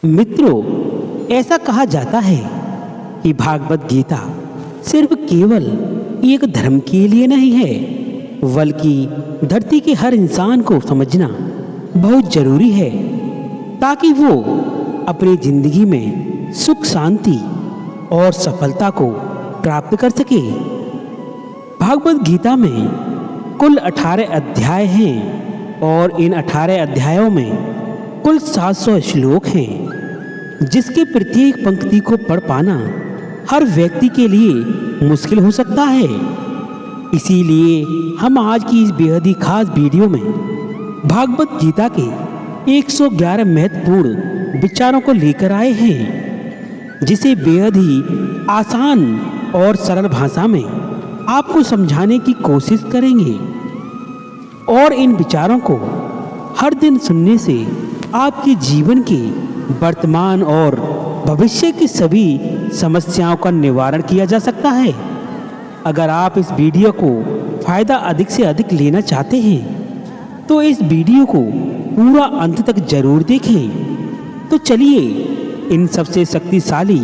मित्रों, ऐसा कहा जाता है कि भागवत गीता सिर्फ केवल एक धर्म के लिए नहीं है, बल्कि धरती के हर इंसान को समझना बहुत जरूरी है ताकि वो अपनी जिंदगी में सुख, शांति और सफलता को प्राप्त कर सके। भागवत गीता में कुल 18 अध्याय हैं और इन 18 अध्यायों में कुल 700 श्लोक हैं, जिसके प्रत्येक पंक्ति को पढ़ पाना हर व्यक्ति के लिए मुश्किल हो सकता है। इसीलिए हम आज की इस बेहद ही खास वीडियो में भागवत गीता के 111 महत्वपूर्ण विचारों को लेकर आए हैं, जिसे बेहद ही आसान और सरल भाषा में आपको समझाने की कोशिश करेंगे। और इन विचारों को हर दिन सुनने से आपके जीवन के वर्तमान और भविष्य की सभी समस्याओं का निवारण किया जा सकता है। अगर आप इस वीडियो को फ़ायदा अधिक से अधिक लेना चाहते हैं तो इस वीडियो को पूरा अंत तक जरूर देखें। तो चलिए इन सबसे शक्तिशाली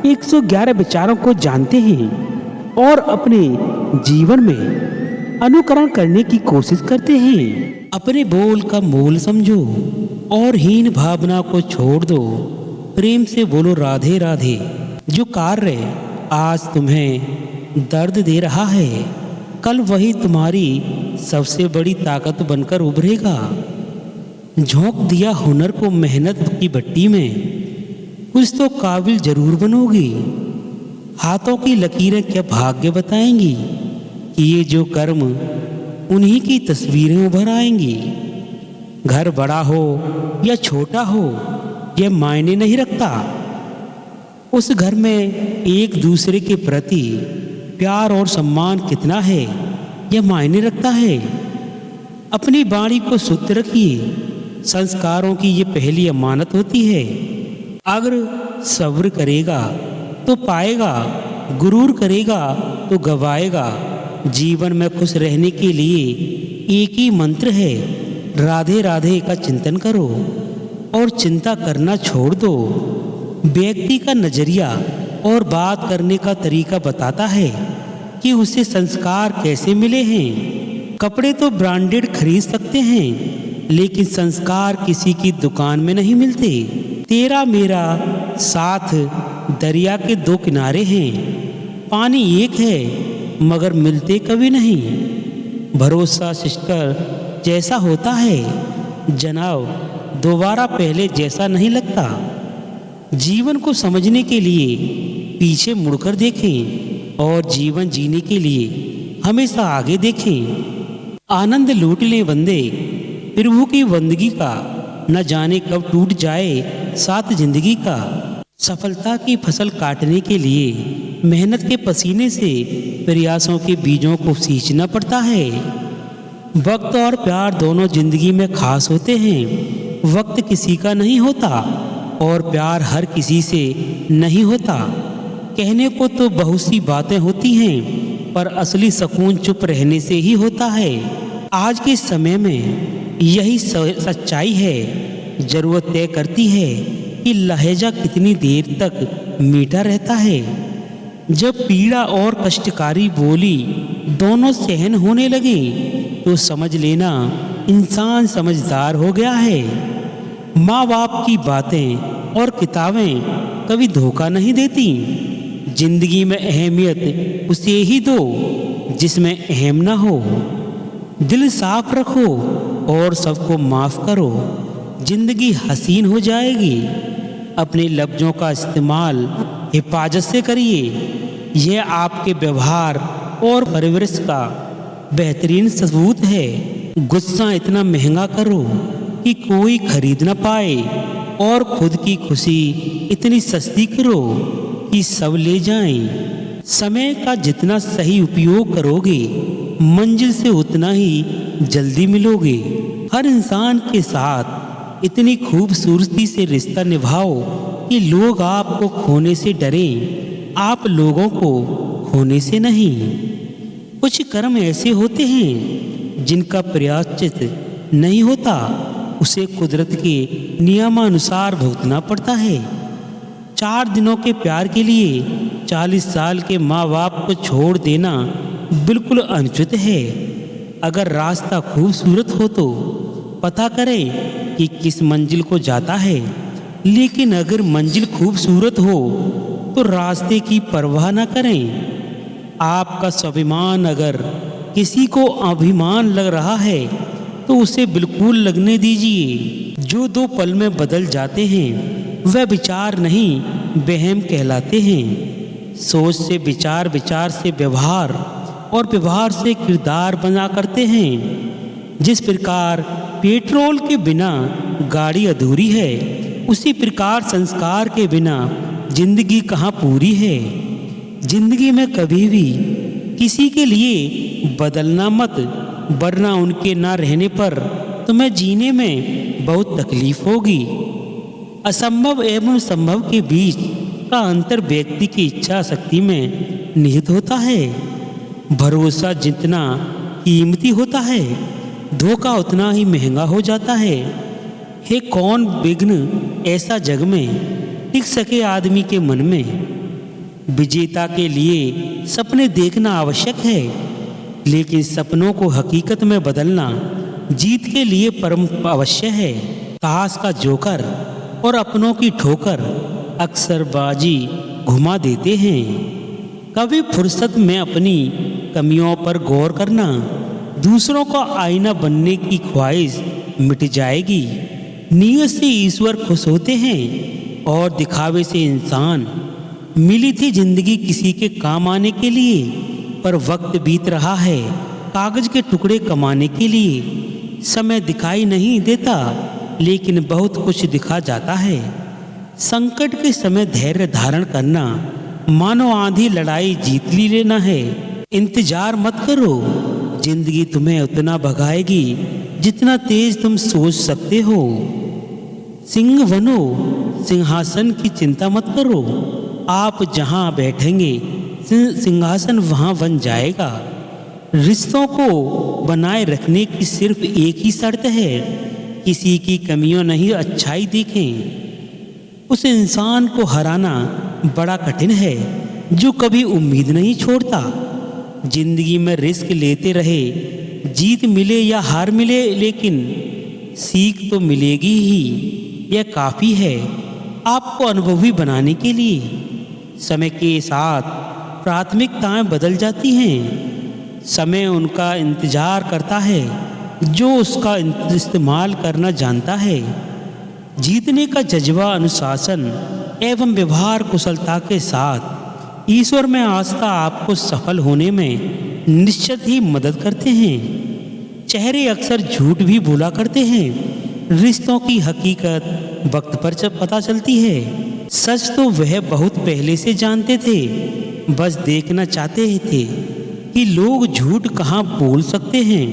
111 विचारों को जानते हैं और अपने जीवन में अनुकरण करने की कोशिश करते हैं। अपने बोल का मोल समझो और हीन भावना को छोड़ दो। प्रेम से बोलो राधे राधे। जो कार्य आज तुम्हें दर्द दे रहा है, कल वही तुम्हारी सबसे बड़ी ताकत बनकर उभरेगा। झोंक दिया हुनर को मेहनत की भट्टी में, कुछ तो काबिल जरूर बनोगी। हाथों की लकीरें क्या भाग्य बताएंगी कि ये जो कर्म उन्हीं की तस्वीरें उभर आएंगी। घर बड़ा हो या छोटा हो यह मायने नहीं रखता, उस घर में एक दूसरे के प्रति प्यार और सम्मान कितना है यह मायने रखता है। अपनी वाणी को शुद्ध रखिए, संस्कारों की ये पहली अमानत होती है। अगर सब्र करेगा तो पाएगा, गुरूर करेगा तो गवाएगा। जीवन में खुश रहने के लिए एक ही मंत्र है, राधे राधे का चिंतन करो और चिंता करना छोड़ दो। व्यक्ति का नजरिया और बात करने का तरीका बताता है कि उसे संस्कार कैसे मिले हैं। कपड़े तो ब्रांडेड खरीद सकते हैं, लेकिन संस्कार किसी की दुकान में नहीं मिलते। तेरा मेरा साथ दरिया के दो किनारे हैं, पानी एक है मगर मिलते कभी नहीं। भरोसा सिस्टर जैसा होता है जनाब, दोबारा पहले जैसा नहीं लगता। जीवन को समझने के लिए पीछे मुड़कर देखें और जीवन जीने के लिए हमेशा आगे देखें। आनंद लूट ले बंदे प्रभु की बंदगी का, न जाने कब टूट जाए साथ जिंदगी का। सफलता की फसल काटने के लिए मेहनत के पसीने से प्रयासों के बीजों को सींचना पड़ता है। वक्त और प्यार दोनों जिंदगी में खास होते हैं। वक्त किसी का नहीं होता और प्यार हर किसी से नहीं होता। कहने को तो बहुत सी बातें होती हैं, पर असली सुकून चुप रहने से ही होता है। आज के समय में यही सच्चाई है, जरूरत तय करती है कि लहजा कितनी देर तक मीठा रहता है। जब पीड़ा और कष्टकारी बोली दोनों सहन होने लगे तो समझ लेना इंसान समझदार हो गया है। माँ बाप की बातें और किताबें कभी धोखा नहीं देती। जिंदगी में अहमियत उसे ही दो जिसमें अहम ना हो। दिल साफ रखो और सबको माफ करो, जिंदगी हसीन हो जाएगी। अपने लफ्जों का इस्तेमाल हिफाजत से करिए, यह आपके व्यवहार और परवरिश का बेहतरीन सबूत है। गुस्सा इतना महंगा करो कि कोई खरीद ना पाए और खुद की खुशी इतनी सस्ती करो कि सब ले जाएं। समय का जितना सही उपयोग करोगे मंजिल से उतना ही जल्दी मिलोगे। हर इंसान के साथ इतनी खूबसूरती से रिश्ता निभाओ कि लोग आपको खोने से डरें, आप लोगों को खोने से नहीं। कुछ कर्म ऐसे होते हैं जिनका प्रायश्चित नहीं होता, उसे कुदरत के नियमानुसार भुगतना पड़ता है। 4 दिनों के प्यार के लिए 40 साल के माँ बाप को छोड़ देना बिल्कुल अनुचित है। अगर रास्ता खूबसूरत हो तो पता करें कि किस मंजिल को जाता है, लेकिन अगर मंजिल खूबसूरत हो तो रास्ते की परवाह न करें। आपका स्वाभिमान अगर किसी को अभिमान लग रहा है तो उसे बिल्कुल लगने दीजिए। जो 2 पल में बदल जाते हैं वह विचार नहीं वहम कहलाते हैं। सोच से विचार, विचार से व्यवहार और व्यवहार से किरदार बना करते हैं। जिस प्रकार पेट्रोल के बिना गाड़ी अधूरी है, उसी प्रकार संस्कार के बिना जिंदगी कहाँ पूरी है। जिंदगी में कभी भी किसी के लिए बदलना मत, वरना उनके ना रहने पर तुम्हें जीने में बहुत तकलीफ होगी। असंभव एवं संभव के बीच का अंतर व्यक्ति की इच्छा शक्ति में निहित होता है। भरोसा जितना कीमती होता है, धोखा उतना ही महंगा हो जाता है। हे कौन विघ्न ऐसा जग में टिक सके आदमी के मन में। विजेता के लिए सपने देखना आवश्यक है, लेकिन सपनों को हकीकत में बदलना जीत के लिए परम अवश्य है। ताश का जोकर और अपनों की ठोकर अक्सर बाजी घुमा देते हैं। कभी फुर्सत में अपनी कमियों पर गौर करना, दूसरों का आईना बनने की ख्वाहिश मिट जाएगी। नियत से ईश्वर खुश होते हैं और दिखावे से इंसान। मिली थी जिंदगी किसी के काम आने के लिए, पर वक्त बीत रहा है कागज के टुकड़े कमाने के लिए। समय दिखाई नहीं देता, लेकिन बहुत कुछ दिखा जाता है। संकट के समय धैर्य धारण करना मानो आंधी लड़ाई जीत ली लेना है। इंतजार मत करो, जिंदगी तुम्हें उतना भगाएगी जितना तेज तुम सोच सकते हो। सिंह बनो, सिंहासन की चिंता मत करो। आप जहां बैठेंगे सिंहासन वहां बन जाएगा। रिश्तों को बनाए रखने की सिर्फ एक ही शर्त है, किसी की कमियों नहीं अच्छाई देखें। उस इंसान को हराना बड़ा कठिन है जो कभी उम्मीद नहीं छोड़ता। जिंदगी में रिस्क लेते रहे, जीत मिले या हार मिले, लेकिन सीख तो मिलेगी ही। यह काफ़ी है आपको अनुभवी बनाने के लिए। समय के साथ प्राथमिकताएं बदल जाती हैं। समय उनका इंतजार करता है जो उसका इस्तेमाल करना जानता है। जीतने का जज्बा अनुशासन एवं व्यवहार कुशलता के साथ ईश्वर में आस्था आपको सफल होने में निश्चित ही मदद करते हैं। चेहरे अक्सर झूठ भी बोला करते हैं। रिश्तों की हकीकत वक्त पर पता चलती है। सच तो वह बहुत पहले से जानते थे, बस देखना चाहते ही थे कि लोग झूठ कहाँ बोल सकते हैं।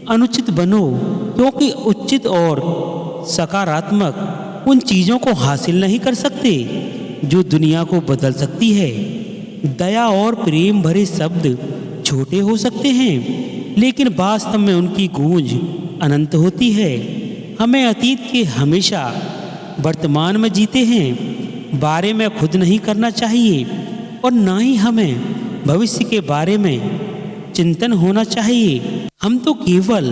अनुचित बनो, क्योंकि उचित और सकारात्मक उन चीज़ों को हासिल नहीं कर सकते जो दुनिया को बदल सकती है। दया और प्रेम भरे शब्द छोटे हो सकते हैं, लेकिन वास्तव में उनकी गूंज अनंत होती है। हमें अतीत के हमेशा वर्तमान में जीते हैं बारे में खुद नहीं करना चाहिए, और ना ही हमें भविष्य के बारे में चिंतन होना चाहिए। हम तो केवल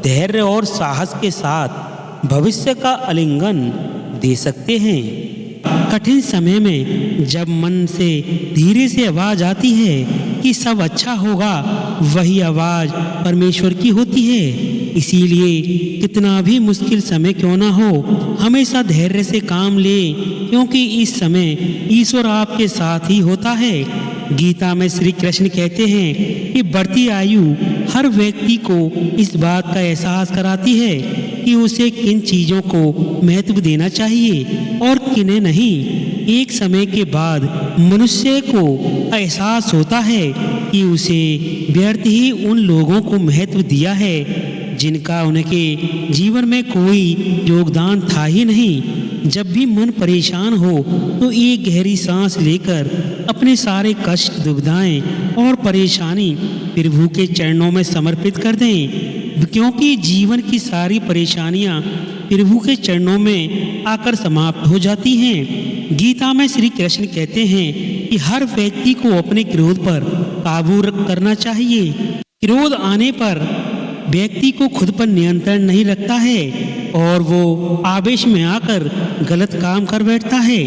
धैर्य और साहस के साथ भविष्य का आलिंगन दे सकते हैं। कठिन समय में जब मन से धीरे से आवाज आती है कि सब अच्छा होगा, वही आवाज परमेश्वर की होती है। इसीलिए कितना भी मुश्किल समय क्यों ना हो, हमेशा धैर्य से काम ले, क्योंकि इस समय ईश्वर आपके साथ ही होता है। गीता में श्री कृष्ण कहते हैं कि बढ़ती आयु हर व्यक्ति को इस बात का एहसास कराती है कि उसे किन चीज़ों को महत्व देना चाहिए और किन्हें नहीं। एक समय के बाद मनुष्य को एहसास होता है कि उसे व्यर्थ ही उन लोगों को महत्व दिया है जिनका उनके जीवन में कोई योगदान था ही नहीं। जब भी मन परेशान हो तो एक गहरी सांस लेकर अपने सारे कष्ट, दुविधाएं और परेशानी प्रभु के चरणों में समर्पित कर दें। क्योंकि जीवन की सारी परेशानियां प्रभु के चरणों में आकर समाप्त हो जाती हैं। गीता में श्री कृष्ण कहते हैं कि हर व्यक्ति को अपने क्रोध पर काबू करना चाहिए। क्रोध आने पर व्यक्ति को खुद पर नियंत्रण नहीं रखता है और वो आवेश में आकर गलत काम कर बैठता है।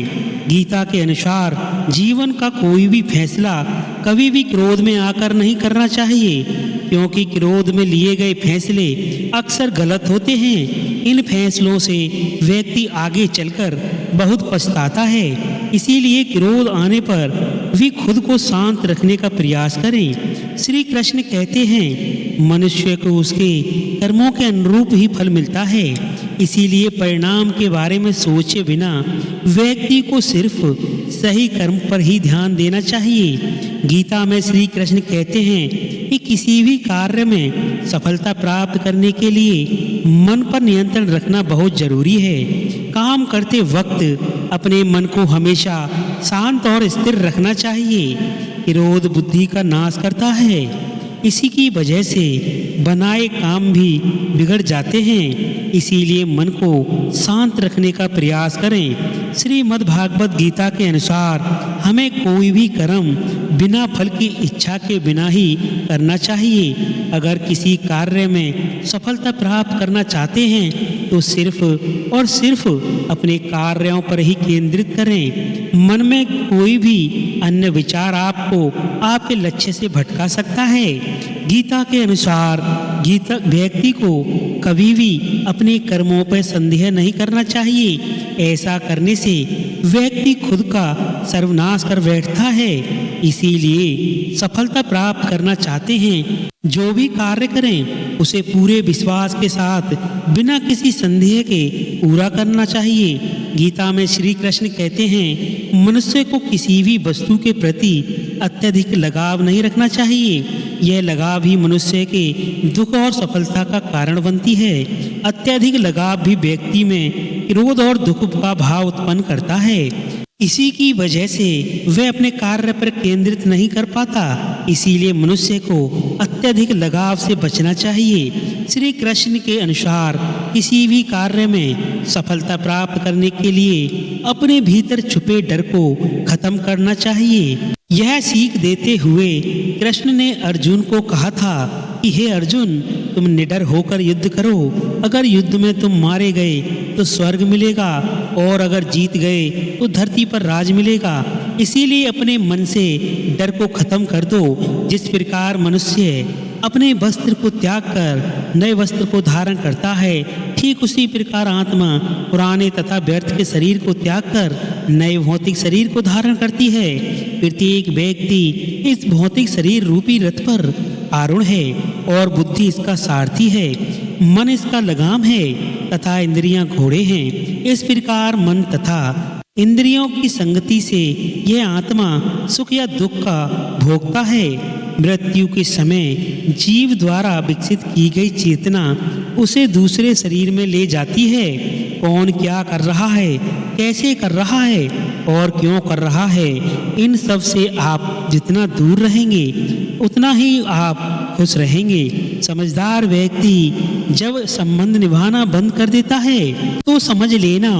गीता के अनुसार जीवन का कोई भी फैसला कभी भी क्रोध में आकर नहीं करना चाहिए, क्योंकि क्रोध में लिए गए फैसले अक्सर गलत होते हैं। इन फैसलों से व्यक्ति आगे चलकर बहुत पछताता है। इसीलिए क्रोध आने पर भी खुद को शांत रखने का प्रयास करें। श्री कृष्ण कहते हैं मनुष्य को उसके कर्मों के अनुरूप ही फल मिलता है। इसीलिए परिणाम के बारे में सोचे बिना व्यक्ति को सिर्फ सही कर्म पर ही ध्यान देना चाहिए। गीता में श्री कृष्ण कहते हैं कि किसी भी कार्य में सफलता प्राप्त करने के लिए मन पर नियंत्रण रखना बहुत जरूरी है। काम करते वक्त अपने मन को हमेशा शांत और स्थिर रखना चाहिए। क्रोध बुद्धि का नाश करता है, इसी की वजह से बनाए काम भी बिगड़ जाते हैं। इसीलिए मन को शांत रखने का प्रयास करें। श्रीमद् भागवत गीता के अनुसार हमें कोई भी कर्म बिना फल की इच्छा के बिना ही करना चाहिए। अगर किसी कार्य में सफलता प्राप्त करना चाहते हैं तो सिर्फ और सिर्फ अपने कार्यों पर ही केंद्रित करें। मन में कोई भी अन्य विचार आपको आपके लक्ष्य से भटका सकता है। गीता के अनुसार व्यक्ति को कभी भी अपने कर्मों पर संदेह नहीं करना चाहिए। ऐसा करने से व्यक्ति खुद का सर्वनाश कर बैठता है। इसीलिए सफलता प्राप्त करना चाहते हैं जो भी कार्य करें उसे पूरे विश्वास के साथ बिना किसी संदेह के पूरा करना चाहिए। गीता में श्री कृष्ण कहते हैं मनुष्य को किसी भी वस्तु के प्रति अत्यधिक लगाव नहीं रखना चाहिए। यह लगाव ही मनुष्य के दुख और सफलता का कारण बनती है। अत्यधिक लगाव भी व्यक्ति में क्रोध और दुख का भाव उत्पन्न करता है। इसी की वजह से वह अपने कार्य पर केंद्रित नहीं कर पाता। इसीलिए मनुष्य को अत्यधिक लगाव से बचना चाहिए। श्री कृष्ण के अनुसार किसी भी कार्य में सफलता प्राप्त करने के लिए अपने भीतर छुपे डर को खत्म करना चाहिए। यह सीख देते हुए कृष्ण ने अर्जुन को कहा था कि हे अर्जुन, तुम निडर होकर युद्ध करो। अगर युद्ध में तुम मारे गए तो स्वर्ग मिलेगा और अगर जीत गए तो धरती पर राज मिलेगा। इसीलिए अपने मन से डर को खत्म कर दो। जिस प्रकार मनुष्य अपने वस्त्र को त्याग कर नए वस्त्र को धारण करता है, ठीक उसी प्रकार आत्मा पुराने तथा व्यर्थ के शरीर को त्याग कर नए भौतिक शरीर को धारण करती है। प्रत्येक व्यक्ति इस भौतिक शरीर रूपी रथ पर आरूढ़ है और बुद्धि इसका सारथी है। मन इसका लगाम है तथा इंद्रियां घोड़े हैं। इस प्रकार मन तथा इंद्रियों की संगति से यह आत्मा सुख या दुख का भोगता है। मृत्यु के समय जीव द्वारा विकसित की गई चेतना उसे दूसरे शरीर में ले जाती है। कौन क्या कर रहा है, कैसे कर रहा है और क्यों कर रहा है, इन सब से आप जितना दूर रहेंगे उतना ही आप खुश रहेंगे। समझदार व्यक्ति जब संबंध निभाना बंद कर देता है तो समझ लेना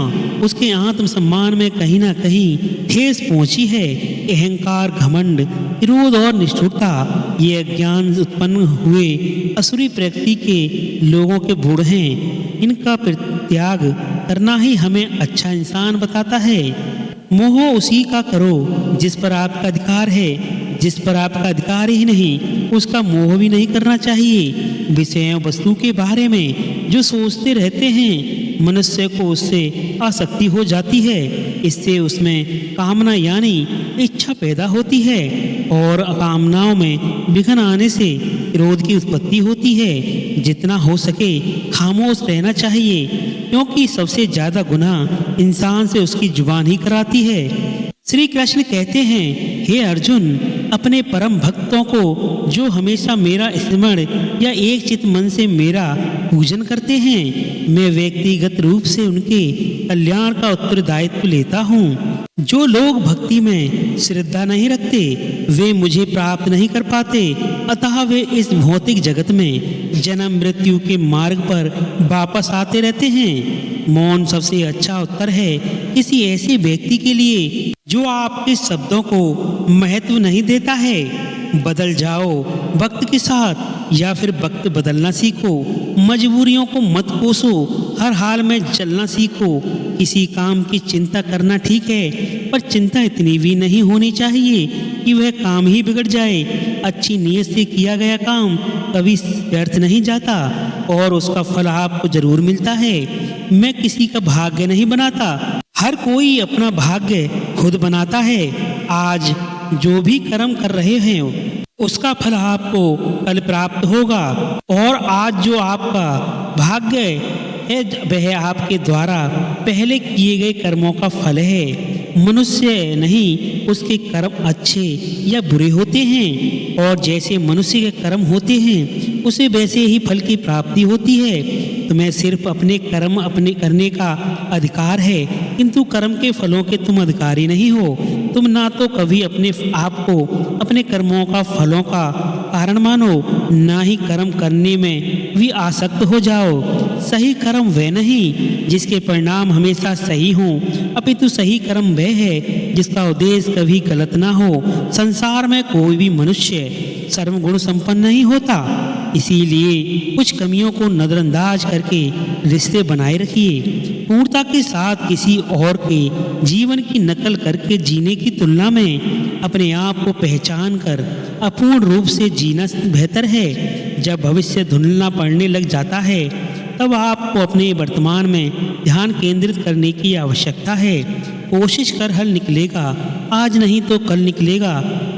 उसके आत्मसम्मान में कहीं ना कहीं ठेस पहुंची है। अहंकार, घमंड, क्रोध और निष्ठुरता ये अज्ञान उत्पन्न हुए असुरी प्रकृति के लोगों के गुण हैं। इनका त्याग करना ही हमें अच्छा इंसान बताता है। मोह उसी का करो जिस पर आपका अधिकार है। जिस पर आपका अधिकार ही नहीं उसका मोह भी नहीं करना चाहिए। विषय वस्तु के बारे में जो सोचते रहते हैं मनुष्य को उससे आसक्ति हो जाती है। इससे उसमें कामना यानी इच्छा पैदा होती है और कामनाओं में विघ्न आने से क्रोध की उत्पत्ति होती है। जितना हो सके खामोश रहना चाहिए, क्योंकि सबसे ज्यादा गुनाह इंसान से उसकी जुबान ही कराती है। श्री कृष्ण कहते हैं हे अर्जुन, अपने परम भक्तों को जो हमेशा मेरा स्मरण या एक चित मन से मेरा पूजन करते हैं, मैं व्यक्तिगत रूप से उनके कल्याण का उत्तरदायित्व लेता हूँ। जो लोग भक्ति में श्रद्धा नहीं रखते वे मुझे प्राप्त नहीं कर पाते, अतः वे इस भौतिक जगत में जन्म मृत्यु के मार्ग पर वापस आते रहते हैं। मौन सबसे अच्छा उत्तर है किसी ऐसे व्यक्ति के लिए जो आपके शब्दों को महत्व नहीं देता है। बदल जाओ वक्त के साथ या फिर वक्त बदलना सीखो। मजबूरियों को मत कोसो, हर हाल में चलना सीखो। किसी काम की चिंता करना ठीक है, पर चिंता इतनी भी नहीं होनी चाहिए कि वह काम ही बिगड़ जाए। अच्छी नीयत से किया गया काम कभी व्यर्थ नहीं जाता और उसका फल आपको जरूर मिलता है। मैं किसी का भाग्य नहीं बनाता, हर कोई अपना भाग्य खुद बनाता है। आज जो भी कर्म कर रहे हैं उसका फल आपको कल प्राप्त होगा, और आज जो आपका भाग्य है वह आपके द्वारा पहले किए गए कर्मों का फल है। मनुष्य नहीं, उसके कर्म अच्छे या बुरे होते हैं, और जैसे मनुष्य के कर्म होते हैं उसे वैसे ही फल की प्राप्ति होती है। तुम्हें सिर्फ अपने कर्म अपने करने का अधिकार है, किंतु कर्म के फलों के तुम अधिकारी नहीं हो। तुम ना तो कभी अपने आप को अपने कर्मों का फलों का कारण मानो, ना ही कर्म करने में भी आसक्त हो जाओ। सही कर्म वह नहीं जिसके परिणाम हमेशा सही हों, अपितु सही कर्म वह है जिसका उद्देश्य कभी गलत ना हो। संसार में कोई भी मनुष्य सर्वगुण संपन्न नहीं होता, इसीलिए कुछ कमियों को नजरअंदाज करके रिश्ते बनाए रखिए। पूर्णता के साथ किसी और के जीवन की नकल करके जीने की तुलना में अपने आप को पहचान कर अपूर्ण रूप से जीना बेहतर है। जब भविष्य धुंधला पड़ने लग जाता है तब आपको अपने वर्तमान में ध्यान केंद्रित करने की आवश्यकता है। कोशिश कर हल निकलेगा, आज नहीं तो कल निकलेगा।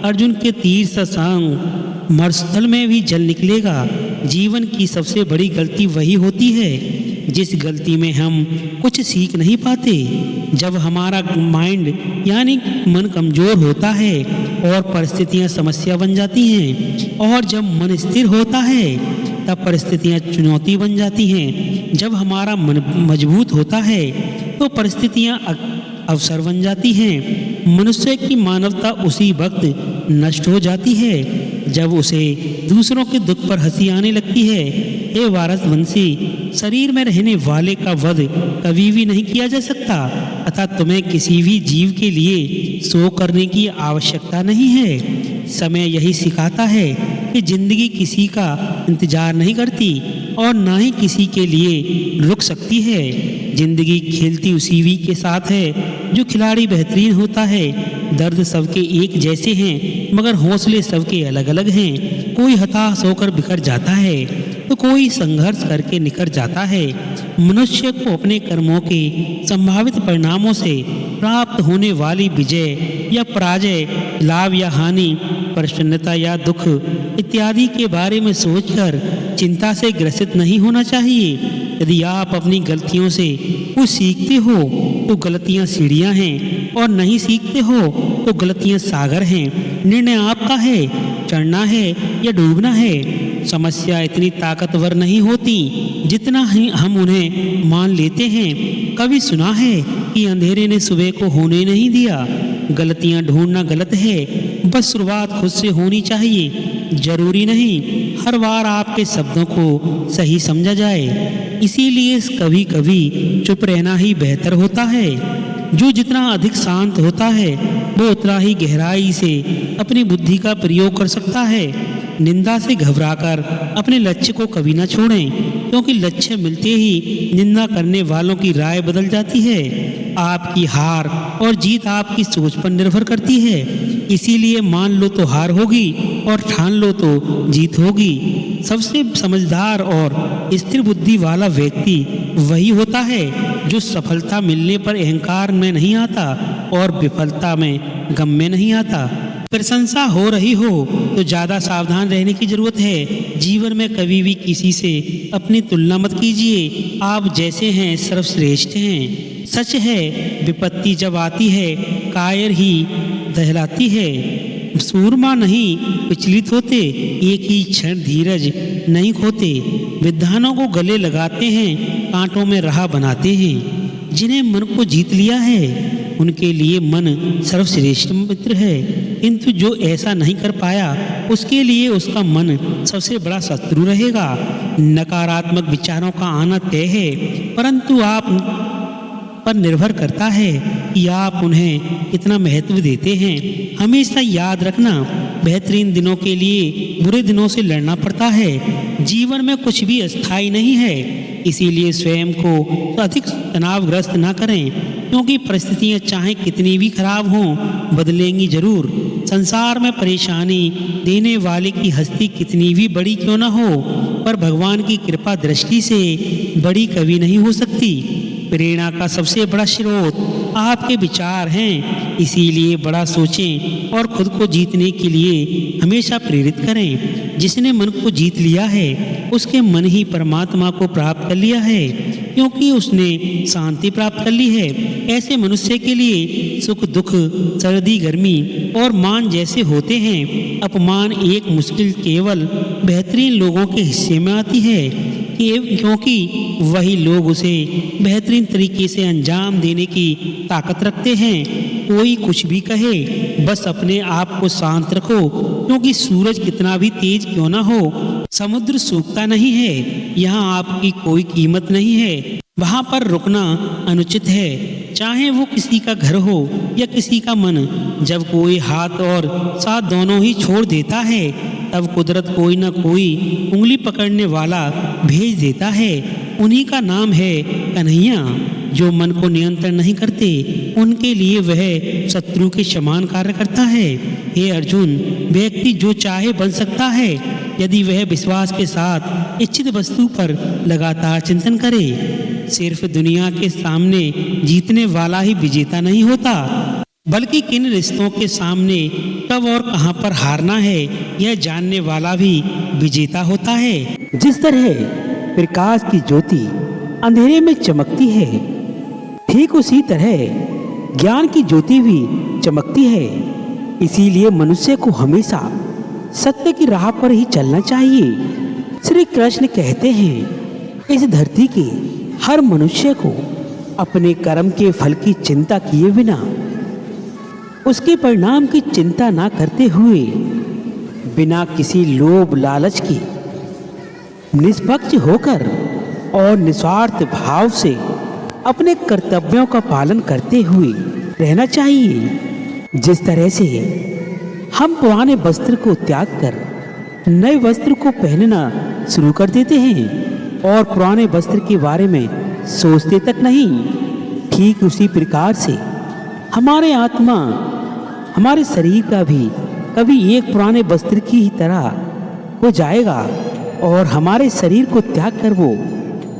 अर्जुन के तीर से संग मरुस्थल में भी जल निकलेगा। जीवन की सबसे बड़ी गलती वही होती है जिस गलती में हम कुछ सीख नहीं पाते। जब हमारा माइंड यानी मन कमजोर होता है और परिस्थितियां समस्या बन जाती हैं, और जब मन स्थिर होता है तब परिस्थितियां चुनौती बन जाती हैं। जब हमारा मन मजबूत होता है तो परिस्थितियां अवसर बन जाती हैं। मनुष्य की मानवता उसी वक्त नष्ट हो जाती है जब उसे दूसरों के दुख पर हंसी आने लगती है। हे वारसवंशी, शरीर में रहने वाले का वध कभी भी नहीं किया जा सकता, अतः तुम्हें किसी भी जीव के लिए शोक करने की आवश्यकता नहीं है। समय यही सिखाता है कि जिंदगी किसी का इंतजार नहीं करती और ना ही किसी के लिए रुक सकती है। जिंदगी खेलती उसी भी के साथ है जो खिलाड़ी बेहतरीन होता है। दर्द सबके एक जैसे हैं मगर हौसले सबके अलग अलग हैं। कोई हताश होकर बिखर जाता है तो कोई संघर्ष करके निखर जाता है। मनुष्य को अपने कर्मों के संभावित परिणामों से प्राप्त होने वाली विजय या पराजय, लाभ या हानि, प्रसन्नता या दुख इत्यादि के बारे में सोचकर चिंता से ग्रसित नहीं होना चाहिए। यदि आप अपनी गलतियों से कुछ सीखते हो तो गलतियां सीढ़ियां हैं, और नहीं सीखते हो तो गलतियां सागर हैं। निर्णय आपका है, चढ़ना है या डूबना है। समस्या इतनी ताकतवर नहीं होती जितना ही हम उन्हें मान लेते हैं। कभी सुना है कि अंधेरे ने सुबह को होने नहीं दिया। गलतियां ढूंढना गलत है, बस शुरुआत खुद से होनी चाहिए। जरूरी नहीं हर बार आपके शब्दों को सही समझा जाए, इसीलिए कभी कभी चुप रहना ही बेहतर होता है। जो जितना अधिक शांत होता है वो उतना ही गहराई से अपनी बुद्धि का प्रयोग कर सकता है। निंदा से घबराकर अपने लक्ष्य को कभी न छोड़ें, क्योंकि लक्ष्य मिलते ही निंदा करने वालों की राय बदल जाती है। आपकी हार और जीत आपकी सोच पर निर्भर करती है, इसीलिए मान लो तो हार होगी और ठान लो तो जीत होगी। सबसे समझदार और स्थिर बुद्धि वाला व्यक्ति वही होता है जो सफलता मिलने पर अहंकार में नहीं आता और विफलता में गम में नहीं आता। प्रशंसा हो रही हो तो ज़्यादा सावधान रहने की जरूरत है। जीवन में कभी भी किसी से अपनी तुलना मत कीजिए। आप जैसे हैं सर्वश्रेष्ठ हैं। सच है विपत्ति जब आती है कायर ही दहलाती है, सूरमा नहीं विचलित होते, एक ही क्षण धीरज नहीं खोते, विद्वानों को गले लगाते हैं, कांटों में राह बनाते हैं। जिन्हें मन को जीत लिया है उनके लिए मन सर्वश्रेष्ठ मित्र है, किंतु जो ऐसा नहीं कर पाया उसके लिए उसका मन सबसे बड़ा शत्रु रहेगा। नकारात्मक विचारों का आना तय है, परंतु आप पर निर्भर करता है कि आप उन्हें कितना महत्व देते हैं। हमेशा याद रखना, बेहतरीन दिनों के लिए बुरे दिनों से लड़ना पड़ता है। जीवन में कुछ भी अस्थायी नहीं है, इसीलिए स्वयं को अधिक तनावग्रस्त ना करें, क्योंकि परिस्थितियां चाहे कितनी भी खराब हों बदलेंगी जरूर। संसार में परेशानी देने वाले की हस्ती कितनी भी बड़ी क्यों ना हो, पर भगवान की कृपा दृष्टि से बड़ी कभी नहीं हो सकती। प्रेरणा का सबसे बड़ा स्रोत आपके विचार हैं, इसीलिए बड़ा सोचें और खुद को जीतने के लिए हमेशा प्रेरित करें। जिसने मन को जीत लिया है उसके मन ही परमात्मा को प्राप्त कर लिया है, क्योंकि उसने शांति प्राप्त कर ली है। ऐसे मनुष्य के लिए सुख दुख, सर्दी गर्मी और मान जैसे होते हैं, अपमान एक मुश्किल केवल बेहतरीन लोगों के हिस्से में आती है, क्योंकि वही लोग उसे बेहतरीन तरीके से अंजाम देने की ताकत रखते हैं। कोई कुछ भी कहे, बस अपने आप को शांत रखो, क्योंकि सूरज कितना भी तेज क्यों ना हो, समुद्र सूखता नहीं है। यहाँ आपकी कोई कीमत नहीं है, वहाँ पर रुकना अनुचित है, चाहे वो किसी का घर हो या किसी का मन। जब कोई हाथ और साथ दोनों ही छोड़ देता है, तब कुदरत कोई न कोई उंगली पकड़ने वाला भेज देता है। उन्हीं का नाम है कन्हैया। जो मन को नियंत्रण नहीं करते, उनके लिए वह शत्रु के समान कार्य करता है। हे अर्जुन, व्यक्ति जो चाहे बन सकता है, यदि वह विश्वास के साथ इच्छित वस्तु पर लगातार चिंतन करे। सिर्फ दुनिया के सामने जीतने वाला ही विजेता नहीं होता, बल्कि किन रिश्तों के सामने कब और कहां पर हारना है, यह जानने वाला भी विजेता होता है। जिस तरह प्रकाश की ज्योति अंधेरे में चमकती है, ठीक उसी तरह ज्ञान की ज्योति भी चमकती है। इसीलिए मनुष्य को हमेशा सत्य की राह पर ही चलना चाहिए। श्री कृष्ण कहते हैं, इस धरती के हर मनुष्य को अपने कर्म के फल की चिंता किए बिना, उसके परिणाम की चिंता ना करते हुए, बिना किसी लोभ लालच के निष्पक्ष होकर और निस्वार्थ भाव से अपने कर्तव्यों का पालन करते हुए रहना चाहिए। जिस तरह से हम पुराने वस्त्र को त्याग कर नए वस्त्र को पहनना शुरू कर देते हैं और पुराने वस्त्र के बारे में सोचते तक नहीं, ठीक उसी प्रकार से हमारे आत्मा, हमारे शरीर का भी कभी एक पुराने वस्त्र की ही तरह हो जाएगा और हमारे शरीर को त्याग कर वो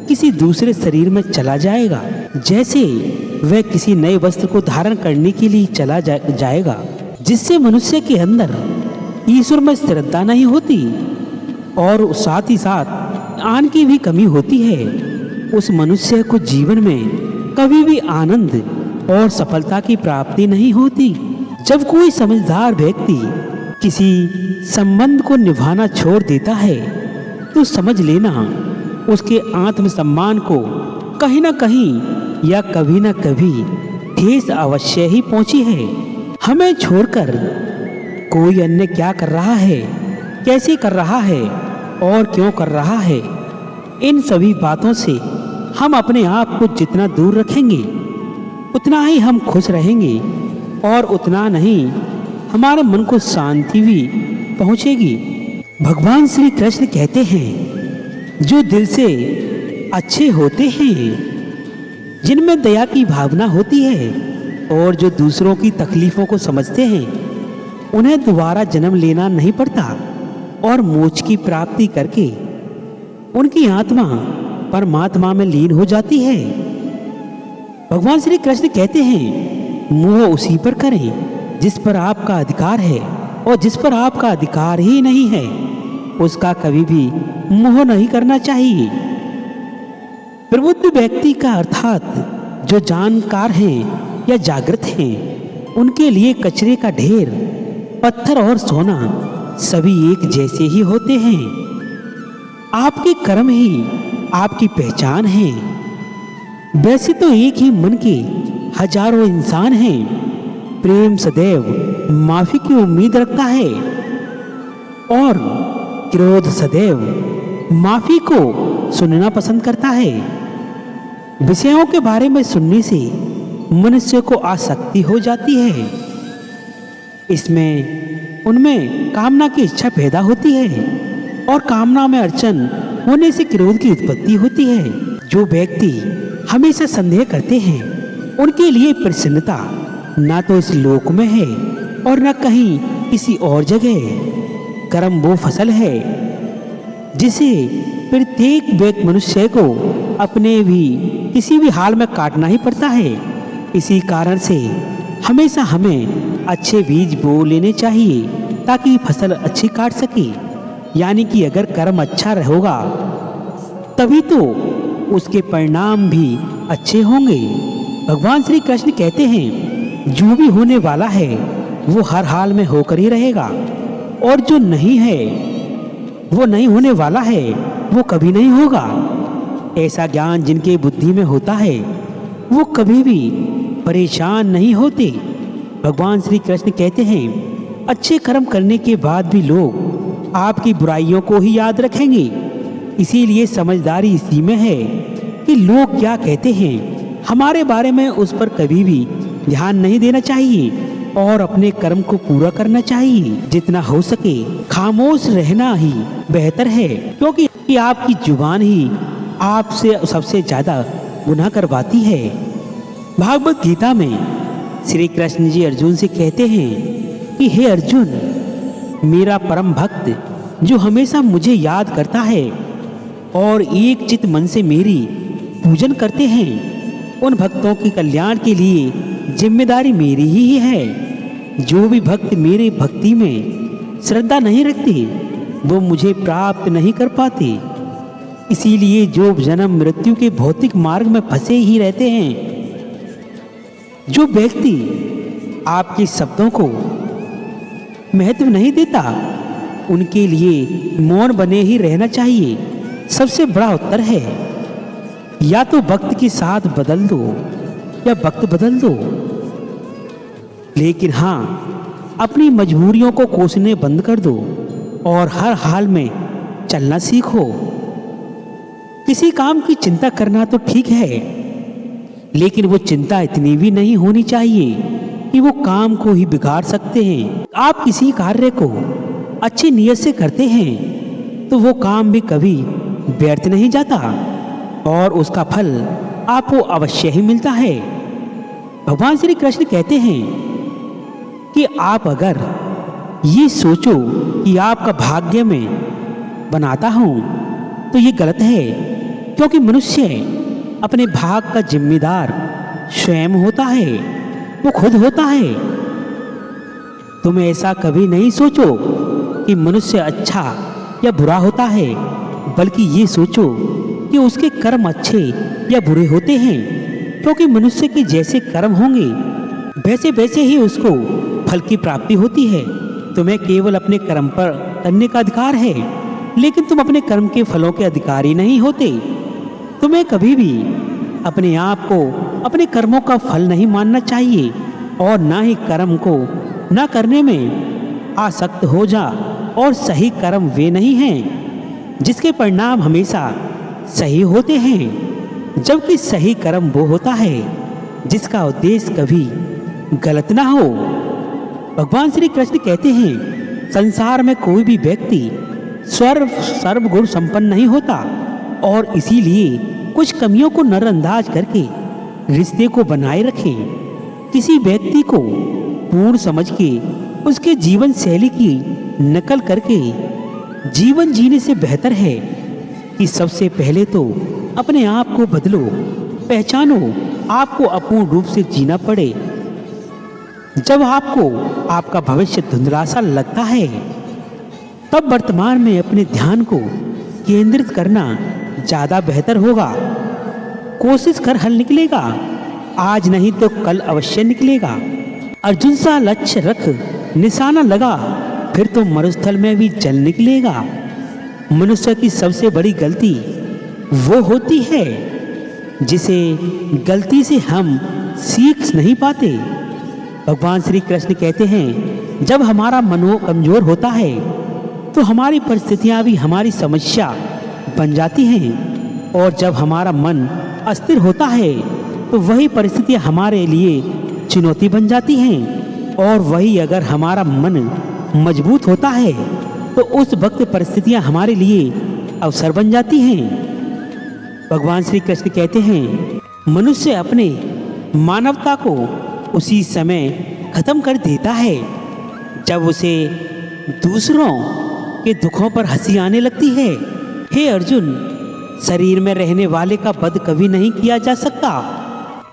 किसी दूसरे शरीर में चला जाएगा, जैसे वह किसी नए वस्त्र को धारण करने के लिए चला जाएगा। जिससे मनुष्य के अंदर ईश्वर में श्रद्धा नहीं होती और साथ ही साथ ज्ञान की भी कमी होती है, उस मनुष्य को जीवन में कभी भी आनंद और सफलता की प्राप्ति नहीं होती। जब कोई समझदार व्यक्ति किसी संबंध को निभाना छोड़ देता है, तो समझ लेना उसके आत्मसम्मान को कहीं न कहीं या कभी न कभी ठेस अवश्य ही पहुंची है। हमें छोड़कर कोई अन्य क्या कर रहा है, कैसे कर रहा है और क्यों कर रहा है, इन सभी बातों से हम अपने आप को जितना दूर रखेंगे, उतना ही हम खुश रहेंगे और उतना नहीं हमारे मन को शांति भी पहुंचेगी। भगवान श्री कृष्ण कहते हैं, जो दिल से अच्छे होते हैं, जिनमें दया की भावना होती है और जो दूसरों की तकलीफों को समझते हैं, उन्हें दोबारा जन्म लेना नहीं पड़ता और मोक्ष की प्राप्ति करके उनकी आत्मा परमात्मा में लीन हो जाती है। भगवान श्री कृष्ण कहते हैं, मोह उसी पर करें जिस पर आपका अधिकार है, और जिस पर आपका अधिकार ही नहीं है उसका कभी भी मोह नहीं करना चाहिए। प्रबुद्ध व्यक्ति का अर्थात जो जानकार हैं या जागृत हैं, उनके लिए कचरे का ढेर पत्थर और सोना सभी एक जैसे ही होते हैं। आपके कर्म ही आपकी पहचान है। वैसे तो एक ही मन के हजारों इंसान हैं। प्रेम सदैव माफी की उम्मीद रखता है और क्रोध सदैव माफी को सुनना पसंद करता है। विषयों के बारे में सुनने से मनुष्य को आसक्ति हो जाती है। इसमें उनमें कामना की इच्छा पैदा होती है और कामना में अड़चन होने से क्रोध की उत्पत्ति होती है। जो व्यक्ति हमेशा संदेह करते हैं उनके लिए प्रसन्नता ना तो इस लोक में है और न कहीं किसी और जगह। कर्म वो फसल है जिसे प्रत्येक व्यक्ति मनुष्य को अपने भी किसी भी हाल में काटना ही पड़ता है। इसी कारण से हमेशा हमें अच्छे बीज बो लेने चाहिए ताकि फसल अच्छी काट सके। यानी कि अगर कर्म अच्छा होगा तभी तो उसके परिणाम भी अच्छे होंगे। भगवान श्री कृष्ण कहते हैं जो भी होने वाला है वो हर हाल में होकर ही रहेगा और जो नहीं है वो नहीं होने वाला है वो कभी नहीं होगा। ऐसा ज्ञान जिनके बुद्धि में होता है वो कभी भी परेशान नहीं होते। भगवान श्री कृष्ण कहते हैं अच्छे कर्म करने के बाद भी लोग आपकी बुराइयों को ही याद रखेंगे। इसीलिए समझदारी इसी में है कि लोग क्या कहते हैं हमारे बारे में उस पर कभी भी ध्यान नहीं देना चाहिए और अपने कर्म को पूरा करना चाहिए। जितना हो सके खामोश रहना ही बेहतर है क्योंकि आपकी जुबान ही आपसे सबसे ज्यादा गुनाह करवाती है। भागवत गीता में श्री कृष्ण जी अर्जुन से कहते हैं कि हे अर्जुन, मेरा परम भक्त जो हमेशा मुझे याद करता है और एक चित मन से मेरी पूजन करते हैं, उन भक्तों के कल्याण के लिए जिम्मेदारी मेरी ही है। जो भी भक्त मेरे भक्ति में श्रद्धा नहीं रखते वो मुझे प्राप्त नहीं कर पाते। इसीलिए जो जन्म मृत्यु के भौतिक मार्ग में फंसे ही रहते हैं, जो व्यक्ति आपके शब्दों को महत्व नहीं देता उनके लिए मौन बने ही रहना चाहिए सबसे बड़ा उत्तर है। या तो वक्त के साथ बदल दो या वक्त बदल दो, लेकिन हाँ अपनी मजबूरियों को कोसने बंद कर दो और हर हाल में चलना सीखो। किसी काम की चिंता करना तो ठीक है, लेकिन वो चिंता इतनी भी नहीं होनी चाहिए कि वो काम को ही बिगाड़ सकते हैं। आप किसी कार्य को अच्छी नीयत से करते हैं तो वो काम भी कभी व्यर्थ नहीं जाता और उसका फल आपको अवश्य ही मिलता है। भगवान श्री कृष्ण कहते हैं कि आप अगर ये सोचो कि आपका भाग्य में बनाता हूँ तो ये गलत है, क्योंकि मनुष्य अपने भाग का जिम्मेदार स्वयं होता है, वो खुद होता है। तुम ऐसा कभी नहीं सोचो कि मनुष्य अच्छा या बुरा होता है, बल्कि ये सोचो कि उसके कर्म अच्छे या बुरे होते हैं, क्योंकि मनुष्य के जैसे कर्म होंगे वैसे वैसे ही उसको फल की प्राप्ति होती है। तुम्हें केवल अपने कर्म पर करने का अधिकार है, लेकिन तुम अपने कर्म के फलों के अधिकारी नहीं होते। तुम्हें कभी भी अपने आप को अपने कर्मों का फल नहीं मानना चाहिए और ना ही कर्म को ना करने में आसक्त हो जा। और सही कर्म वे नहीं हैं जिसके परिणाम हमेशा सही होते हैं, जबकि सही कर्म वो होता है जिसका उद्देश्य कभी गलत ना हो। भगवान श्री कृष्ण कहते हैं संसार में कोई भी व्यक्ति सर्वगुण संपन्न नहीं होता और इसीलिए कुछ कमियों को नजरअंदाज करके रिश्ते को बनाए रखें। किसी व्यक्ति को पूर्ण समझ के उसके जीवन शैली की नकल करके जीवन जीने से बेहतर है कि सबसे पहले तो अपने आप को बदलो, पहचानो। आपको अपूर्ण रूप से जीना पड़े। जब आपको आपका भविष्य धुंधला सा लगता है तब वर्तमान में अपने ध्यान को केंद्रित करना ज़्यादा बेहतर होगा। कोशिश कर हल निकलेगा, आज नहीं तो कल अवश्य निकलेगा। अर्जुन सा लक्ष्य रख निशाना लगा फिर तो मरुस्थल में भी जल निकलेगा। मनुष्य की सबसे बड़ी गलती वो होती है जिसे गलती से हम सीख नहीं पाते। भगवान श्री कृष्ण कहते हैं, जब हमारा मन कमजोर होता है तो हमारी परिस्थितियां भी हमारी समस्या बन जाती हैं, और जब हमारा मन अस्थिर होता है तो वही परिस्थितियां हमारे लिए चुनौती बन जाती हैं, और वही अगर हमारा मन मजबूत होता है तो उस वक्त परिस्थितियां हमारे लिए अवसर बन जाती हैं। भगवान श्री कृष्ण कहते हैं, मनुष्य अपने मानवता को उसी समय खत्म कर देता है जब उसे दूसरों के दुखों पर हंसी आने लगती है। हे अर्जुन, शरीर में रहने वाले का वध कभी नहीं किया जा सकता,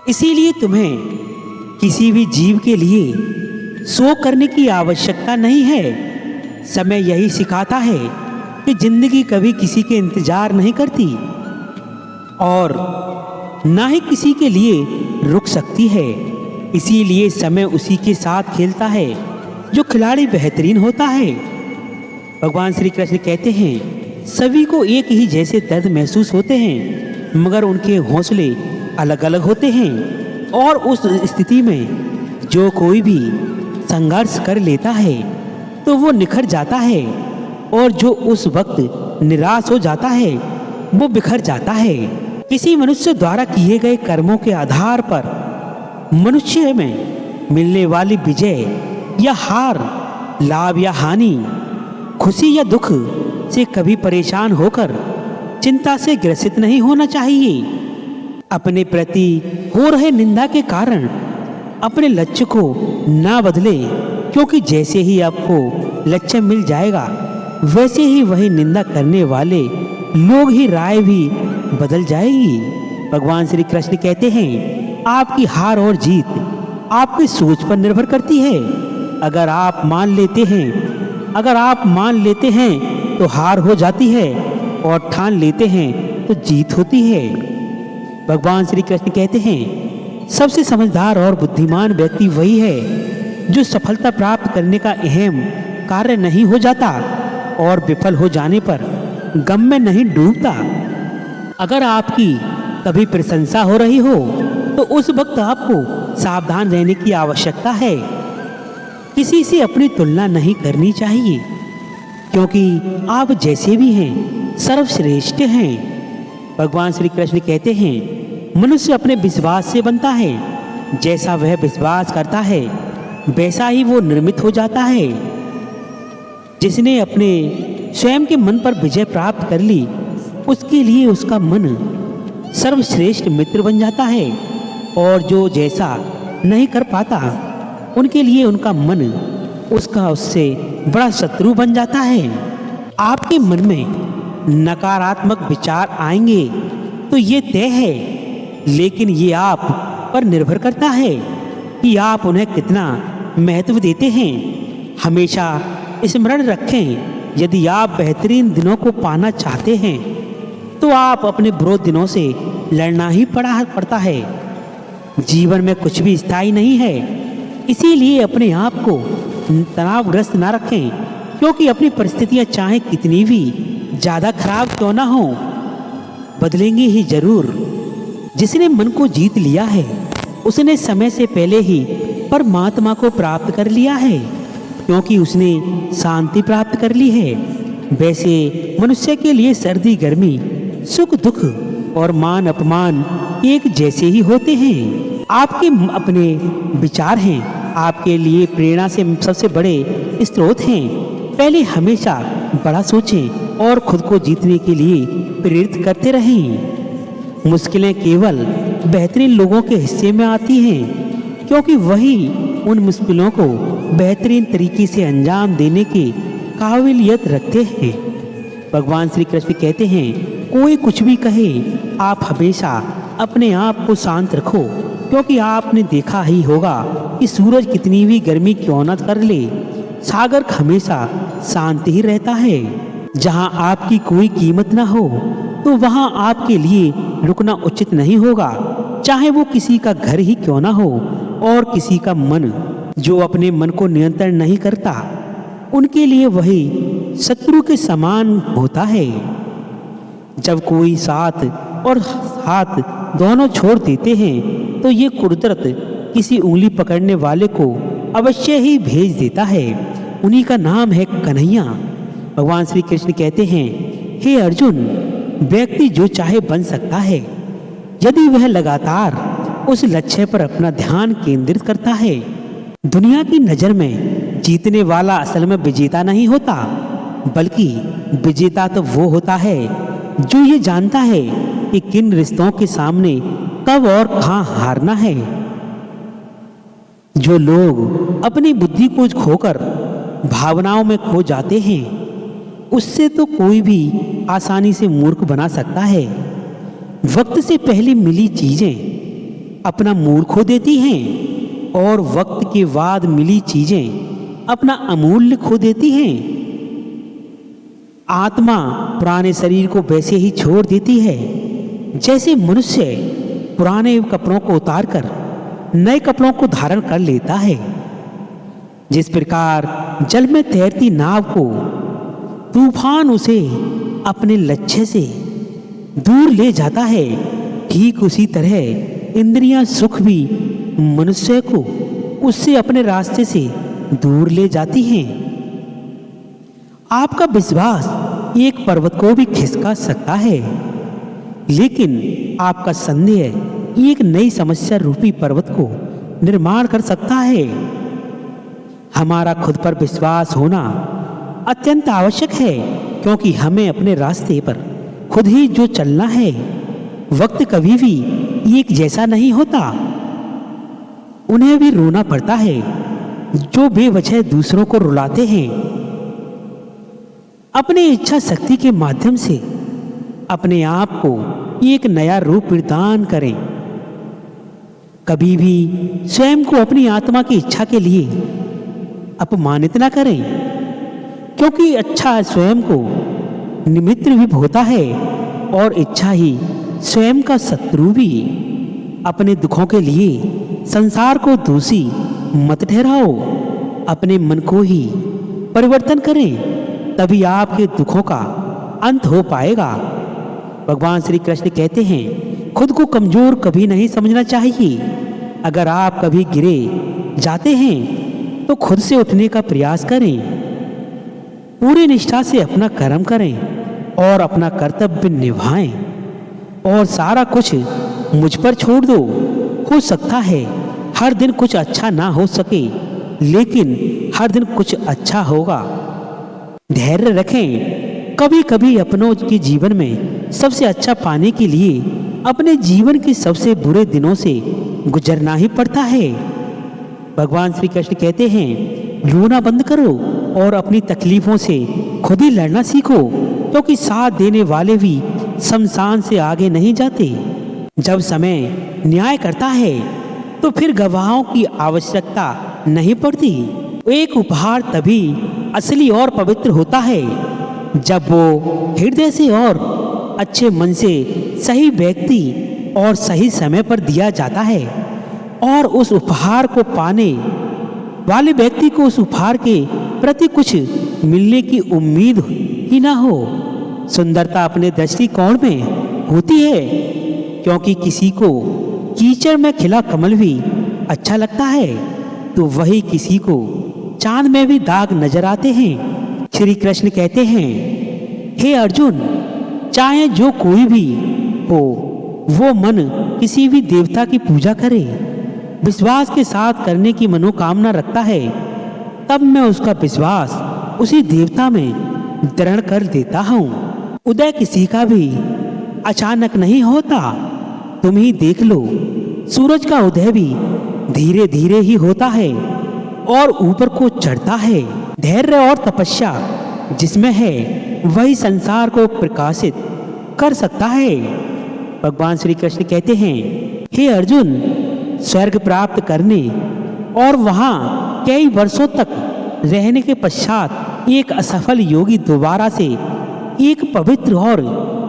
इसीलिए तुम्हें किसी भी जीव के लिए शोक करने की आवश्यकता नहीं है। समय यही सिखाता है कि जिंदगी कभी किसी के इंतजार नहीं करती और ना ही किसी के लिए रुक सकती है। इसीलिए समय उसी के साथ खेलता है जो खिलाड़ी बेहतरीन होता है। भगवान श्री कृष्ण कहते हैं, सभी को एक ही जैसे दर्द महसूस होते हैं, मगर उनके हौसले अलग अलग होते हैं, और उस स्थिति में जो कोई भी संघर्ष कर लेता है तो वो निखर जाता है, और जो उस वक्त निराश हो जाता है वो बिखर जाता है। किसी मनुष्य द्वारा किए गए कर्मों के आधार पर मनुष्य में मिलने वाली विजय या हार, लाभ या हानि, खुशी या दुख से कभी परेशान होकर चिंता से ग्रसित नहीं होना चाहिए। अपने प्रति हो रहे निंदा के कारण अपने लक्ष्य को ना बदले, क्योंकि जैसे ही आपको लक्ष्य मिल जाएगा वैसे ही वही निंदा करने वाले लोग ही राय भी बदल जाएगी। भगवान श्री कृष्ण कहते हैं, आपकी हार और जीत आपकी सोच पर निर्भर करती है। अगर आप मान लेते हैं तो हार हो जाती है, और ठान लेते हैं तो जीत होती है। भगवान श्री कृष्ण कहते हैं, सबसे समझदार और बुद्धिमान व्यक्ति वही है जो सफलता प्राप्त करने का अहम कार्य नहीं हो जाता और विफल हो जाने पर गम में नहीं डूबता। अगर आपकी कभी प्रशंसा हो रही हो तो उस वक्त आपको सावधान रहने की आवश्यकता है। किसी से अपनी तुलना नहीं करनी चाहिए, क्योंकि आप जैसे भी हैं सर्वश्रेष्ठ हैं। भगवान श्री कृष्ण कहते हैं, मनुष्य अपने विश्वास से बनता है, जैसा वह विश्वास करता है वैसा ही वो निर्मित हो जाता है। जिसने अपने स्वयं के मन पर विजय प्राप्त कर ली, उसके लिए उसका मन सर्वश्रेष्ठ मित्र बन जाता है, और जो जैसा नहीं कर पाता उनके लिए उनका मन उससे बड़ा शत्रु बन जाता है। आपके मन में नकारात्मक विचार आएंगे तो ये तय है, लेकिन ये आप पर निर्भर करता है कि आप उन्हें कितना महत्व देते हैं। हमेशा स्मरण रखें, यदि आप बेहतरीन दिनों को पाना चाहते हैं तो आप अपने बुरे दिनों से लड़ना ही पड़ता है। जीवन में कुछ भी स्थायी नहीं है, इसीलिए अपने आप को तनावग्रस्त ना रखें, क्योंकि अपनी परिस्थितियां चाहे कितनी भी ज़्यादा खराब क्यों ना हो, बदलेंगी ही जरूर। जिसने मन को जीत लिया है उसने समय से पहले ही परमात्मा को प्राप्त कर लिया है, क्योंकि उसने शांति प्राप्त कर ली है। वैसे मनुष्य के लिए सर्दी गर्मी, सुख दुख और मान अपमान एक जैसे ही होते हैं। आपके अपने विचार हैं, आपके लिए प्रेरणा से सबसे बड़े स्रोत हैं। पहले हमेशा बड़ा सोचें और खुद को जीतने के लिए प्रेरित करते रहें। मुश्किलें केवल बेहतरीन लोगों के हिस्से में आती हैं, क्योंकि वही उन मुश्किलों को बेहतरीन तरीके से अंजाम देने की काबिलियत रखते हैं। भगवान श्री कृष्ण कहते हैं, कोई कुछ भी कहे, आप हमेशा अपने आप को शांत रखो, क्योंकि आपने देखा ही होगा कि सूरज कितनी भी गर्मी क्यों न कर ले, सागर हमेशा शांत ही रहता है। जहाँ आपकी कोई कीमत ना हो तो वहाँ आपके लिए रुकना उचित नहीं होगा, चाहे वो किसी का घर ही क्यों ना हो और किसी का मन जो अपने मन को नियंत्रण नहीं करता, उनके लिए वही शत्रु के समान होता है। जब कोई साथ और हाथ दोनों छोड़ देते हैं तो ये कुदरत किसी उंगली पकड़ने वाले को अवश्य ही भेज देता है। उन्हीं का नाम है कन्हैया। भगवान श्री कृष्ण कहते हैं, हे अर्जुन, व्यक्ति जो चाहे बन सकता है यदि वह लगातार उस लक्ष्य पर अपना ध्यान केंद्रित करता है। दुनिया की नज़र में जीतने वाला असल में विजेता नहीं होता, बल्कि विजेता तो वो होता है जो ये जानता है कि किन रिश्तों के सामने कब और कहाँ हारना है। जो लोग अपनी बुद्धि को खोकर भावनाओं में खो जाते हैं, उससे तो कोई भी आसानी से मूर्ख बना सकता है। वक्त से पहले मिली चीजें अपना मूल खो देती हैं और वक्त के बाद मिली चीजें अपना अमूल्य खो देती हैं। आत्मा पुराने शरीर को वैसे ही छोड़ देती है जैसे मनुष्य पुराने कपड़ों को उतारकर नए कपड़ों को धारण कर लेता है। जिस प्रकार जल में तैरती नाव को तूफान उसे अपने लक्ष्य से दूर ले जाता है, ठीक उसी तरह इंद्रियां सुख भी मनुष्य को उससे अपने रास्ते से दूर ले जाती हैं। आपका विश्वास एक पर्वत को भी खिसका सकता है, लेकिन आपका संदेह एक नई समस्या रूपी पर्वत को निर्माण कर सकता है। हमारा खुद पर विश्वास होना अत्यंत आवश्यक है, क्योंकि हमें अपने रास्ते पर खुद ही जो चलना है। वक्त कभी भी एक जैसा नहीं होता। उन्हें भी रोना पड़ता है जो बेवजह दूसरों को रुलाते हैं। अपनी इच्छा शक्ति के माध्यम से अपने आप को एक नया रूप प्रदान करें। कभी भी स्वयं को अपनी आत्मा की इच्छा के लिए अपमानित न करें, क्योंकि अच्छा स्वयं को निमित्त भी होता है और इच्छा ही स्वयं का शत्रु भी। अपने दुखों के लिए संसार को दोषी मत ठहराओ, अपने मन को ही परिवर्तन करें, तभी आपके दुखों का अंत हो पाएगा। भगवान श्री कृष्ण कहते हैं, खुद को कमजोर कभी नहीं समझना चाहिए। अगर आप कभी गिरे जाते हैं तो खुद से उठने का प्रयास करें। पूरी निष्ठा से अपना कर्म करें और अपना कर्तव्य निभाएं और सारा कुछ मुझ पर छोड़ दो। हो सकता है हर दिन कुछ अच्छा ना हो सके, लेकिन हर दिन कुछ अच्छा होगा। धैर्य रखें। कभी कभी अपनों के जीवन में सबसे अच्छा पाने के लिए अपने जीवन के सबसे बुरे दिनों से गुजरना ही पड़ता है। भगवान श्री कृष्ण कहते हैं, रोना बंद करो और अपनी तकलीफों से खुद ही लड़ना सीखो, क्योंकि साथ देने वाले भी शमशान से आगे नहीं जाते। जब समय न्याय करता है तो फिर गवाहों की आवश्यकता नहीं पड़ती। एक उपहार तभी असली और पवित्र होता है जब वो हृदय से और अच्छे मन से सही व्यक्ति और सही समय पर दिया जाता है, और उस उपहार को पाने वाले व्यक्ति को उस उपहार के प्रति कुछ मिलने की उम्मीद ही ना हो। सुंदरता अपने दृष्टिकोण में होती है, क्योंकि किसी को कीचड़ में खिला कमल भी अच्छा लगता है, तो वही किसी को चांद में भी दाग नजर आते हैं। श्री कृष्ण कहते हैं, हे अर्जुन, चाहे जो कोई भी हो वो मन किसी भी देवता की पूजा करे, विश्वास के साथ करने की मनोकामना रखता है, तब मैं उसका विश्वास उसी देवता में दृढ़ कर देता हूँ। उदय किसी का भी अचानक नहीं होता। तुम ही देख लो, सूरज का उदय भी धीरे धीरे ही होता है और ऊपर को चढ़ता है। धैर्य और तपस्या जिसमें है वही संसार को प्रकाशित कर सकता है। भगवान श्री कृष्ण कहते हैं, हे अर्जुन, स्वर्ग प्राप्त करने और वहाँ कई वर्षों तक रहने के पश्चात एक असफल योगी दोबारा से एक पवित्र और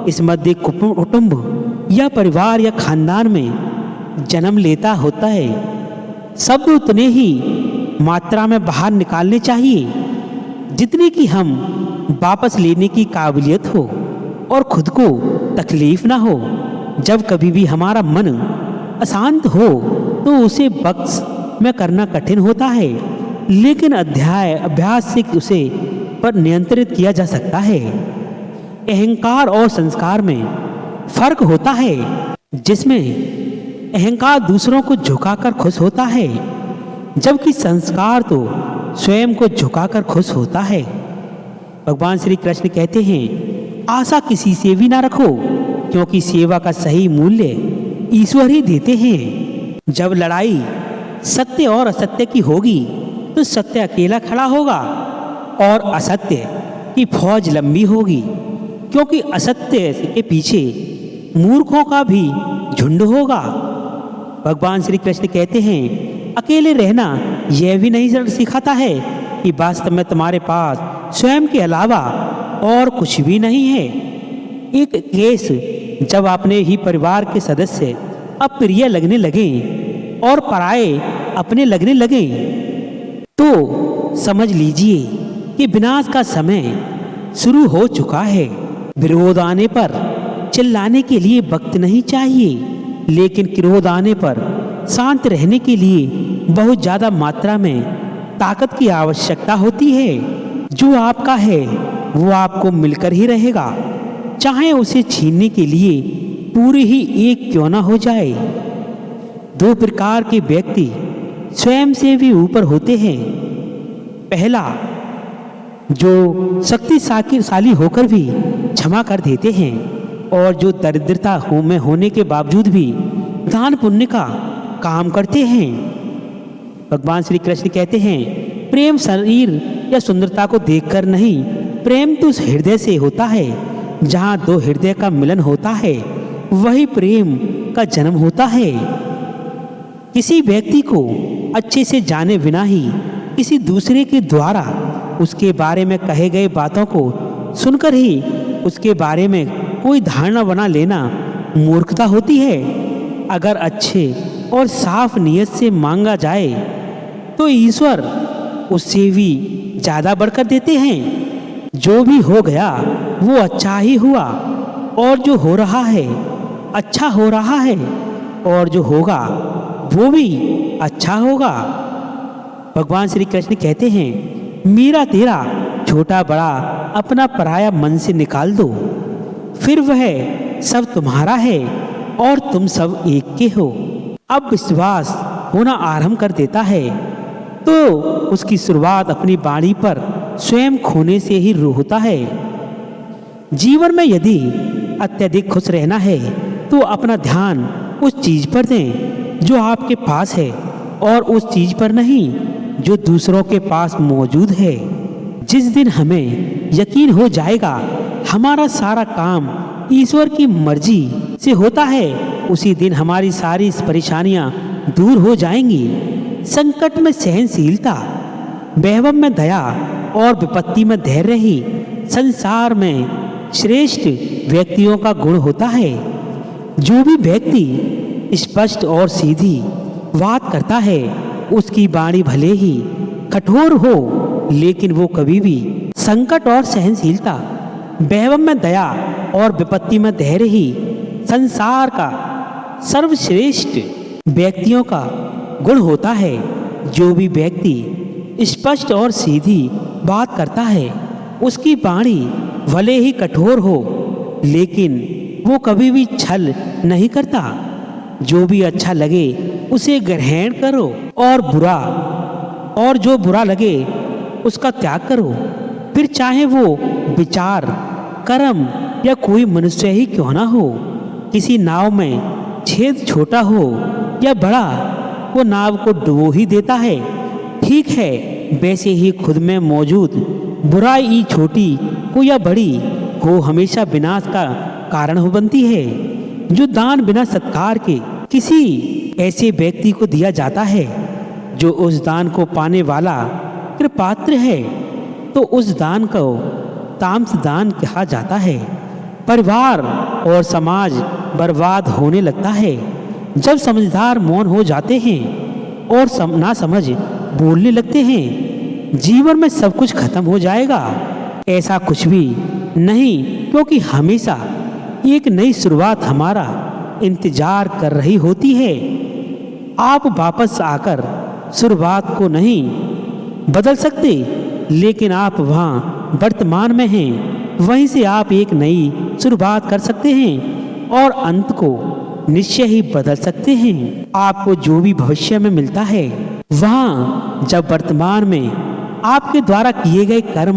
स्मृति कुटुंब या परिवार या खानदान में जन्म लेता होता है। शब्द उतने ही मात्रा में बाहर निकालने चाहिए, जितनी कि हम वापस लेने की काबिलियत हो और खुद को तकलीफ ना हो। जब कभी भी हमारा मन अशांत हो तो उसे बख्श में करना कठिन होता है, लेकिन अभ्यास से उसे पर नियंत्रित किया जा सकता है। अहंकार और संस्कार में फर्क होता है, जिसमें अहंकार दूसरों को झुकाकर खुश होता है, जबकि संस्कार तो स्वयं को झुकाकर खुश होता है। भगवान श्री कृष्ण कहते हैं, आशा किसी से भी ना रखो, क्योंकि सेवा का सही मूल्य ईश्वर ही देते हैं। जब लड़ाई सत्य और असत्य की होगी तो सत्य अकेला खड़ा होगा और असत्य की फौज लंबी होगी, क्योंकि असत्य के पीछे मूर्खों का भी झुंड होगा। भगवान श्री कृष्ण कहते हैं, अकेले रहना यह भी नहीं सिखाता है कि वास्तव में तुम्हारे पास स्वयं के अलावा और कुछ भी नहीं है। एक केस जब अपने ही परिवार के सदस्य अप्रिय लगने लगे और पराये अपने लगने लगे तो समझ लीजिए कि विनाश का समय शुरू हो चुका है। विरोध आने पर चिल्लाने के लिए वक्त नहीं चाहिए, लेकिन क्रोध आने पर शांत रहने के लिए बहुत ज़्यादा मात्रा में ताकत की आवश्यकता होती है। जो आपका है वो आपको मिलकर ही रहेगा, चाहे उसे छीनने के लिए पूरी ही एक क्यों ना हो जाए। दो प्रकार के व्यक्ति स्वयं से भी ऊपर होते हैं। पहला, जो शक्तिशाली होकर भी क्षमा कर देते हैं और जो दरिद्रता में होने के बावजूद भी दान पुण्य का काम करते हैं। भगवान श्री कृष्ण कहते हैं, प्रेम शरीर या सुंदरता को देखकर नहीं, प्रेम तो उस हृदय से होता है। जहाँ दो हृदय का मिलन होता है वही प्रेम का जन्म होता है। किसी व्यक्ति को अच्छे से जाने बिना ही किसी दूसरे के द्वारा उसके बारे में कहे गए बातों को सुनकर ही उसके बारे में कोई धारणा बना लेना मूर्खता होती है। अगर अच्छे और साफ नियत से मांगा जाए तो ईश्वर उससे भी ज़्यादा बढ़कर देते हैं। जो भी हो गया वो अच्छा ही हुआ, और जो हो रहा है अच्छा हो रहा है, और जो होगा वो भी अच्छा होगा। भगवान श्री कृष्ण कहते हैं, मेरा तेरा छोटा बड़ा अपना पराया मन से निकाल दो, फिर वह सब तुम्हारा है और तुम सब एक के हो। अब विश्वास होना आरंभ कर देता है तो उसकी शुरुआत अपनी वाणी पर स्वयं खोने से ही होता है। जीवन में यदि अत्यधिक खुश रहना है तो अपना ध्यान उस चीज पर दें जो आपके पास है, और उस चीज पर नहीं जो दूसरों के पास मौजूद है। जिस दिन हमें यकीन हो जाएगा हमारा सारा काम ईश्वर की मर्जी से होता है, उसी दिन हमारी सारी परेशानियां दूर हो जाएंगी। संकट में सहनशीलता, वैभव में दया और विपत्ति में धैर्य ही संसार में श्रेष्ठ व्यक्तियों का गुण होता है। जो भी व्यक्ति स्पष्ट और सीधी बात करता है उसकी वाणी भले ही कठोर हो, लेकिन वो कभी भी संकट और सहनशीलता, वैभव में दया और विपत्ति में धैर्य ही संसार का सर्वश्रेष्ठ व्यक्तियों का गुण होता है। जो भी व्यक्ति स्पष्ट और सीधी बात करता है उसकी वाणी भले ही कठोर हो, लेकिन वो कभी भी छल नहीं करता। जो भी अच्छा लगे उसे ग्रहण करो और जो बुरा लगे उसका त्याग करो। फिर चाहे वो विचार, कर्म या कोई मनुष्य ही क्यों ना हो। किसी नाव में छेद छोटा हो या बड़ा, वो नाव को डुबो ही देता है। ठीक है, वैसे ही खुद में मौजूद बुराई छोटी हो या बड़ी हो हमेशा विनाश का कारण हो बनती है। जो दान बिना सत्कार के किसी ऐसे व्यक्ति को दिया जाता है जो उस दान को पाने वाला कृपात्र है, तो उस दान को तामस दान कहा जाता है। परिवार और समाज बर्बाद होने लगता है जब समझदार मौन हो जाते हैं और ना समझ बोलने लगते हैं जीवन में सब कुछ खत्म हो जाएगा। ऐसा कुछ भी नहीं, क्योंकि हमेशा एक नई शुरुआत हमारा इंतजार कर रही होती है। आप वापस आकर शुरुआत को नहीं बदल सकते, लेकिन आप वहाँ वर्तमान में हैं, वहीं से आप एक नई शुरुआत कर सकते हैं और अंत को निश्चय ही बदल सकते हैं। आपको जो भी भविष्य में मिलता है, वहाँ जब वर्तमान में आपके द्वारा किए गए कर्म